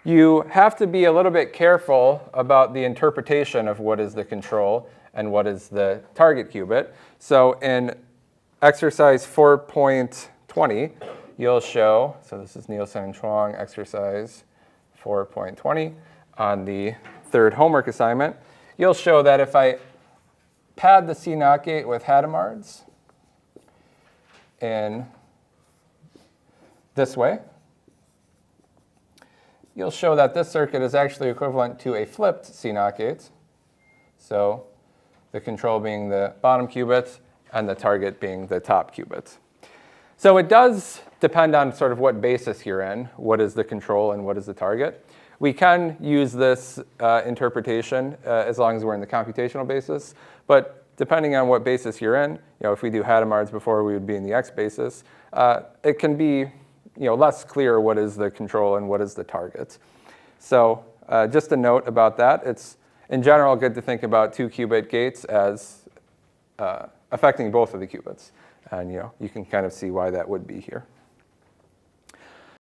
you have to be a little bit careful about the interpretation of what is the control and what is the target qubit. So in exercise 4.20, you'll show, so this is Nielsen and Chuang exercise 4.20 on the third homework assignment. You'll show that if I pad the C0 gate with Hadamards in this way, you'll show that this circuit is actually equivalent to a flipped C0 gate. So the control being the bottom qubit and the target being the top qubit. So it does depend on sort of what basis you're in, what is the control and what is the target. We can use this interpretation as long as we're in the computational basis, but depending on what basis you're in, if we do Hadamards before, we would be in the X basis. It can be less clear what is the control and what is the target. So just a note about that, it's in general good to think about 2-qubit gates as affecting both of the qubits. And you can kind of see why that would be here.